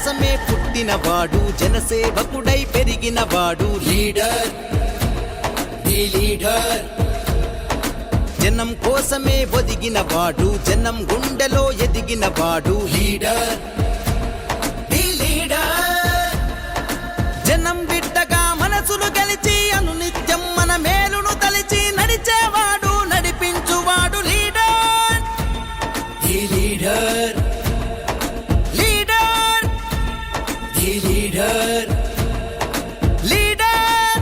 కోసమే పుట్టినవాడు, జనసేవకుడై పెరిగినవాడు leader, the leader. జనం కోసమే ఒదిగినవాడు, జనం గుండెలో ఎదిగినవాడు లీడర్, ది లీడర్. జనం బిడ్డగా మనసులు గెలిచి అనునిత్యం మన మేలును తలిచి నడిచేవాడు, నడిపించువాడు leader, the leader, leader, the leader, leader,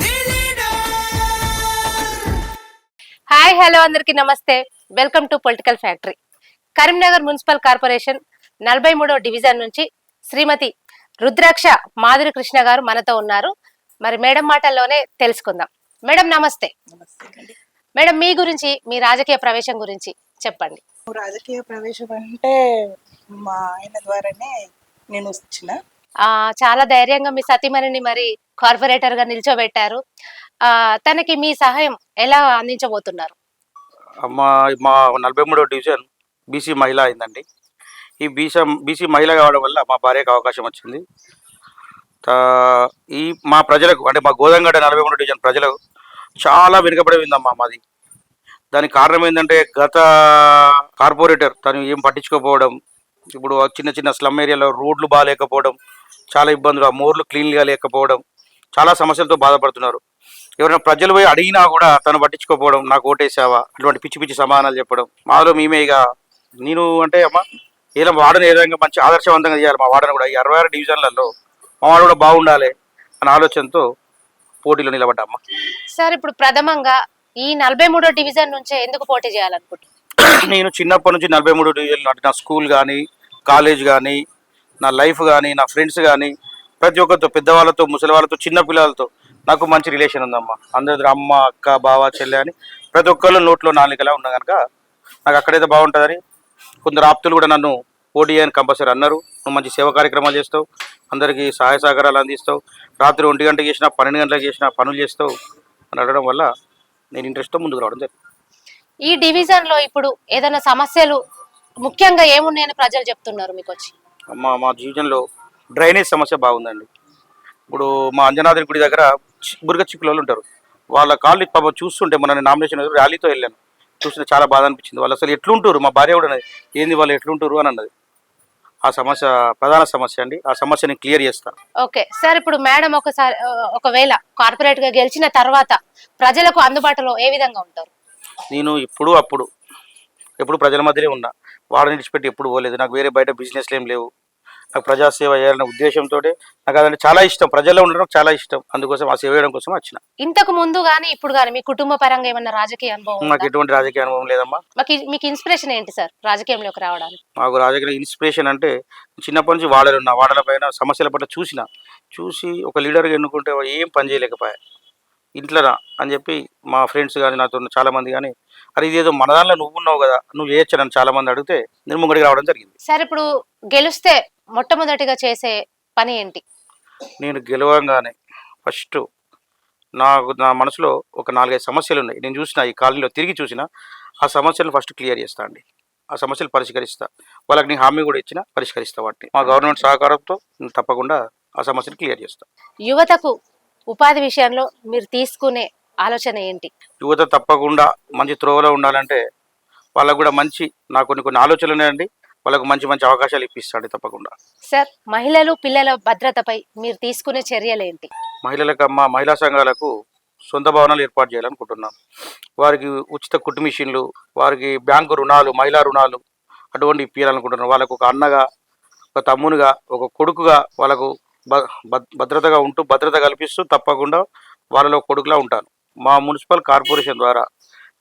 the leader. Hi hello అందరికి నమస్తే. Welcome to political factory. Karimnagar municipal corporation 43వ డివిజన్ నుంచి శ్రీమతి రుద్రాక్ష మాధురి కృష్ణ గారు మనతో ఉన్నారు. మరి మేడం మాటల్లోనే తెలుసుకుందాం. మేడం నమస్తే. మేడం మీ గురించి, మీ రాజకీయ ప్రవేశం గురించి చెప్పండి. రాజకీయ ప్రవేశం అంటే మా ఆయన ద్వారానే నేను వచ్చిన. చాలా ధైర్యంగా మీ సతీమణిని మరి కార్పొరేటర్ గా నిల్చోబెట్టారు. తనకి మీ సహాయం ఎలా అందించబోతున్నారు? మా 43వ డివిజన్ బీసీ మహిళ అయిందండి. ఈ బీసీ మహిళ కావడం వల్ల మా భార్యకు అవకాశం వచ్చింది. ఈ మా ప్రజలకు అంటే మా గోదంగడ్డ 43వ డివిజన్ ప్రజలకు చాలా వెనుకబడి ఉందమ్మా మాది. దానికి కారణం ఏంటంటే గత కార్పొరేటర్ తను ఏం పట్టించుకోకపోవడం, ఇప్పుడు చిన్న చిన్న స్లమ్ ఏరియాలో రోడ్లు బాగాలేకపోవడం, చాలా ఇబ్బందులు, ఆ మోర్లు క్లీన్గా లేకపోవడం, చాలా సమస్యలతో బాధపడుతున్నారు. ఎవరైనా ప్రజలు పోయి అడిగినా కూడా తను పట్టించుకోకపోవడం, నాకు ఓటేసావా అటువంటి పిచ్చి పిచ్చి సమాధానాలు చెప్పడం. మాలో మేమే ఇక నేను అంటే అమ్మ ఏదో వాడని ఏ విధంగా మంచి ఆదర్శవంతంగా చేయాలి, మా వాడని కూడా ఈ 66 డివిజన్లలో మా వాడు కూడా బాగుండాలి అనే ఆలోచనతో పోటీలో నిలబడ్డామ్మ. సార్, ఇప్పుడు ప్రథమంగా ఈ 43వ డివిజన్ నుంచే ఎందుకు పోటీ చేయాలనుకుంటున్నారు? నేను చిన్నప్పటి నుంచి 43 డివిజన్లు అంటే నా స్కూల్ కానీ, కాలేజ్ కానీ, నా లైఫ్ కానీ, నా ఫ్రెండ్స్ కానీ, ప్రతి ఒక్కరితో, పెద్దవాళ్ళతో, ముసలి వాళ్ళతో, చిన్న పిల్లలతో నాకు మంచి రిలేషన్ ఉందమ్మా. అందరి అమ్మ, అక్క, బావ, చెల్లె అని ప్రతి ఒక్కళ్ళు నోట్లో నాలుకలా ఉన్నా కనుక నాకు అక్కడైతే బాగుంటుందని కొందరు ఆప్తులు కూడా నన్ను పోటీ అని కంపల్సరీ అన్నారు. నువ్వు మంచి సేవా కార్యక్రమాలు చేస్తావు, అందరికీ సహాయ సహకారాలు అందిస్తావు, రాత్రి 1 గంటలకు చేసినా 12 గంటలకు చేసినా పనులు చేస్తావు అని అడగడం వల్ల నేను ఇంట్రెస్ట్తో ముందుకు రావడం జరిగింది. ఈ డివిజన్ లో ఇప్పుడు ఏదైనా సమస్యలు ముఖ్యంగా ఏమున్నాయని ప్రజలు చెప్తున్నారు మీకు వచ్చి? మా డివిజన్లో డ్రైనేజ్ సమస్య బాగుందండి. ఇప్పుడు మా అంజనాద్రి గుడి దగ్గర బురగ చిక్కుల వాళ్ళు ఉంటారు. వాళ్ళ కాళ్ళు పాపం చూస్తుంటే మన నామినేషన్ ర్యాలీతో వెళ్ళాను, చూస్తుంటే చాలా బాధ అనిపించింది. వాళ్ళు అసలు ఎట్లుంటారు, మా భార్య కూడా అన్నది ఏంది వాళ్ళు ఎట్లుంటారు అని అన్నది. ఆ సమస్య ప్రధాన సమస్య అండి. ఆ సమస్యని క్లియర్ చేస్తాను. ఓకే సార్, ఇప్పుడు మేడం ఒకవేళ కార్పొరేట్ గా గెలిచిన తర్వాత ప్రజలకు అందుబాటులో ఏ విధంగా ఉంటారు? నేను ఎప్పుడు ప్రజల మధ్యనే ఉన్నా, వాడని విడిచిపెట్టి ఎప్పుడు పోలేదు. నాకు వేరే బయట బిజినెస్లు ఏం లేవు. నాకు ప్రజాసేవ చేయాలనే ఉద్దేశంతో నాకు అదంటే చాలా ఇష్టం, ప్రజల్లో ఉండడం చాలా ఇష్టం. అందుకోసం ఆ సేవ చేయడం కోసం వచ్చిన. ఇంతకు ముందు గానీ ఇప్పుడు గానీ మీ కుటుంబ పరంగా ఏమన్నా రాజకీయ అనుభవం? నాకు ఎటువంటి రాజకీయ అనుభవం లేదమ్మా. మీకు ఇన్స్పిరేషన్ ఏంటి సార్ రాజకీయంలోకి రావడానికి? మాకు రాజకీయ ఇన్స్పిరేషన్ అంటే చిన్నప్పటి నుంచి వాడల పైన సమస్యల పట్ల చూసి ఒక లీడర్గా ఎన్నుకుంటే ఏం పని చేయలేకపోయా ఇంట్లోనా అని చెప్పి మా ఫ్రెండ్స్ కానీ, నాతో చాలా మంది కానీ, అరే ఇదేదో మన దానిలో నువ్వు ఉన్నావు కదా, నువ్వు చేయొచ్చు అని చాలా మంది అడిగితే నేను ముంగడికి రావడం జరిగింది. సార్, ఇప్పుడు గెలిస్తే మొట్టమొదటిగా చేసే పని ఏంటి? నేను గెలవంగానే ఫస్ట్ నా మనసులో ఒక 4-5 సమస్యలు ఉన్నాయి. నేను చూసిన ఈ కాలనీలో తిరిగి చూసిన ఆ సమస్యలను ఫస్ట్ క్లియర్ చేస్తా అండి. ఆ సమస్యలు పరిష్కరిస్తా, వాళ్ళకి నేను హామీ కూడా ఇచ్చిన పరిష్కరిస్తా వాటిని. మా గవర్నమెంట్ సహకారంతో తప్పకుండా ఆ సమస్యను క్లియర్ చేస్తా. యువతకు ఉపాధి విషయంలో మీరు తీసుకునే ఆలోచన ఏంటి? యువత తప్పకుండా మంచి త్రోవలో ఉండాలంటే వాళ్ళకు కూడా నాకు కొన్ని ఆలోచనలు ఉన్నాయండి. వాళ్ళకు మంచి అవకాశాలు ఇప్పిస్తాడు తప్పకుండా. సార్, మహిళలు పిల్లల భద్రతపై మీరు తీసుకునే చర్యలు ఏంటి? మహిళా సంఘాలకు సొంత భవనాలు ఏర్పాటు చేయాలనుకుంటున్నాం. వారికి ఉచిత కుట్టు మిషన్లు, వారికి బ్యాంకు రుణాలు, మహిళా రుణాలు అటువంటి ఇప్పించాలనుకుంటున్నాం. వాళ్ళకు ఒక అన్నగా, ఒక తమ్మునిగా, ఒక కొడుకుగా వాళ్ళకు భద్రతగా ఉంటూ, భద్రత కల్పిస్తూ తప్పకుండా వాళ్ళలో కొడుకులా ఉంటాను. మా మున్సిపల్ కార్పొరేషన్ ద్వారా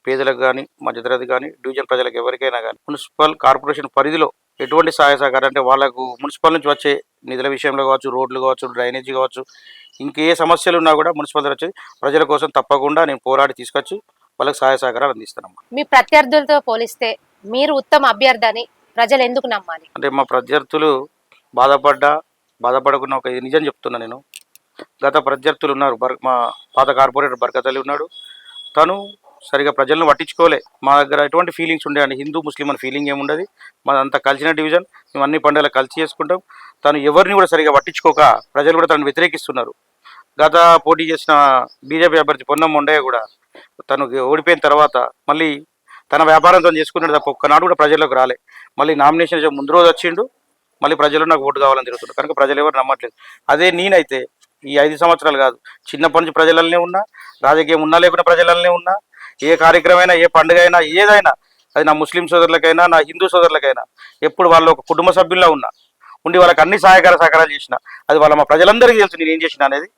పేదలకు కానీ, మధ్యతరగతి కానీ, డివిజన్ ప్రజలకు ఎవరికైనా కానీ మున్సిపల్ కార్పొరేషన్ పరిధిలో ఎటువంటి సహాయ సహకారం అంటే వాళ్ళకు మున్సిపల్ నుంచి వచ్చే నిధుల విషయంలో కావచ్చు, రోడ్లు కావచ్చు, డ్రైనేజీ కావచ్చు, ఇంకే సమస్యలు ఉన్నా కూడా మున్సిపల్ వచ్చి ప్రజల కోసం తప్పకుండా నేను పోరాడి తీసుకొచ్చి వాళ్ళకి సహాయ సహకారాలు అందిస్తానమ్మా. మీ ప్రత్యర్థులతో పోలిస్తే మీరు ఉత్తమ అభ్యర్థి అని ప్రజలు ఎందుకు నమ్మాలి? అంటే మా ప్రత్యర్థులు బాధపడకుండా ఒక నిజం చెప్తున్నా నేను. గత ప్రత్యర్థులు ఉన్నారు, మా పాత కార్పొరేటర్ బర్కత్ అలీ ఉన్నాడు. తను సరిగా ప్రజలను పట్టించుకోలే. మా దగ్గర ఎటువంటి ఫీలింగ్స్ ఉండేయండి, హిందూ ముస్లిం అని ఫీలింగ్ ఏముండదు. మాదంతా కలిసిన డివిజన్, మేము అన్ని పండుగలు కలిసి చేసుకుంటాం. తను ఎవరిని కూడా సరిగా పట్టించుకోక ప్రజలు కూడా తనను వ్యతిరేకిస్తున్నారు. గత పోటీ చేసిన బీజేపీ అభ్యర్థి పొన్నం మొండయ్య కూడా తను ఓడిపోయిన తర్వాత మళ్ళీ తన వ్యాపారం తను చేసుకున్నాడు తప్ప ఒక్కనాడు కూడా ప్రజల్లోకి రాలే. మళ్ళీ నామినేషన్ ముందు రోజు వచ్చిండు, మళ్ళీ ప్రజలు నాకు ఓటు కావాలని తిరుగుతున్నారు. కనుక ప్రజలు ఎవరు నమ్మట్లేదు. అదే నేనైతే ఈ 5 సంవత్సరాలు కాదు, చిన్నప్పటి నుంచి ప్రజలనే ఉన్నా, రాజకీయం ఉన్నా లేకుండా ప్రజలనే ఉన్నా, ఏ కార్యక్రమం అయినా, ఏ పండుగ అయినా, ఏదైనా అది నా ముస్లిం సోదరులకైనా, నా హిందూ సోదరులకైనా ఎప్పుడు వాళ్ళు ఒక కుటుంబ సభ్యుల్లా ఉండి వాళ్ళకి అన్ని సహకారాలు చేసిన. అది మా ప్రజలందరికీ తెలుసు నేను ఏం చేసిన అనేది.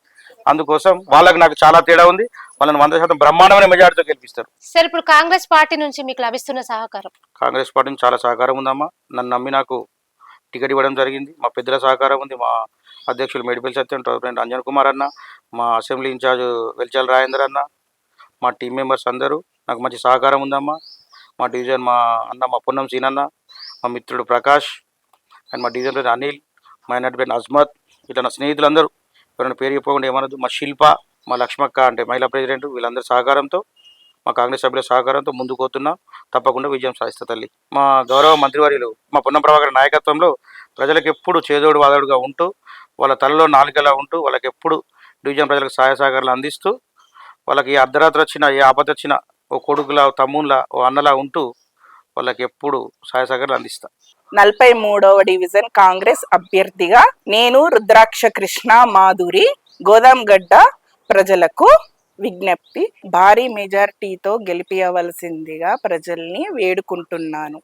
అందుకోసం వాళ్ళకి నాకు చాలా తేడా ఉంది. వాళ్ళని 100% బ్రహ్మాండమైన మెజార్టీతో గెలిపిస్తారు. సార్, ఇప్పుడు కాంగ్రెస్ పార్టీ నుంచి మీకు లభిస్తున్న సహకారం? కాంగ్రెస్ పార్టీ నుంచి చాలా సహకారం ఉందమ్మా. నన్ను నమ్మి నాకు టికెట్ ఇవ్వడం జరిగింది. మా పెద్దల సహకారం ఉంది. మా అధ్యక్షులు మేడిపల్లి సత్యం, ప్రెసిడెంట్ అంజన్ కుమార్ అన్న, మా అసెంబ్లీ ఇన్ఛార్జ్ వెల్చాల రాజేందర్ అన్న, మా టీం మెంబర్స్ అందరూ నాకు మంచి సహకారం ఉందమ్మా. మా డివిజన్ మా అన్న మా పొన్నం సీనన్న, మా మిత్రుడు ప్రకాష్ అండ్ మా డివిజన్ అనిల్, మా నడిపోయిన అజ్మత్, ఇట్లా నా స్నేహితులందరూ ఎవరైనా పేరు చెప్పకుండా ఏమనదు. మా శిల్ప, మా లక్ష్మక్క అంటే మహిళా ప్రెసిడెంట్, వీళ్ళందరి సహకారంతో, మా కాంగ్రెస్ సభ్యుల సహకారంతో ముందుకు పోతున్నాం. తప్పకుండా విజయం సాధిస్తా తల్లి. మా గౌరవ మంత్రివర్యులు మా పొన్నం ప్రభాకర్ నాయకత్వంలో ప్రజలకు ఎప్పుడు చేదోడు వాదోడుగా ఉంటూ, వాళ్ళ తలలో నాలుగలా ఉంటూ, వాళ్ళకి ఎప్పుడు డివిజన్ ప్రజలకు సహాయ సహకారాలు అందిస్తూ, వాళ్ళకి ఏ అర్ధరాత్రి వచ్చినా, ఏ ఆపద వచ్చినా ఓ కొడుకులా, ఓ తమ్ముళ్ళ, ఓ అన్నలా ఉంటూ వాళ్ళకి ఎప్పుడు సహాయ సహకారాలు అందిస్తా. 43వ డివిజన్ కాంగ్రెస్ అభ్యర్థిగా నేను రుద్రాక్ష కృష్ణ మాధురి గోదాంగడ్డ ప్రజలకు విజ్ఞప్తి, భారీ మెజార్టీతో గెలిపించవలసిందిగా ప్రజల్ని వేడుకుంటున్నాను.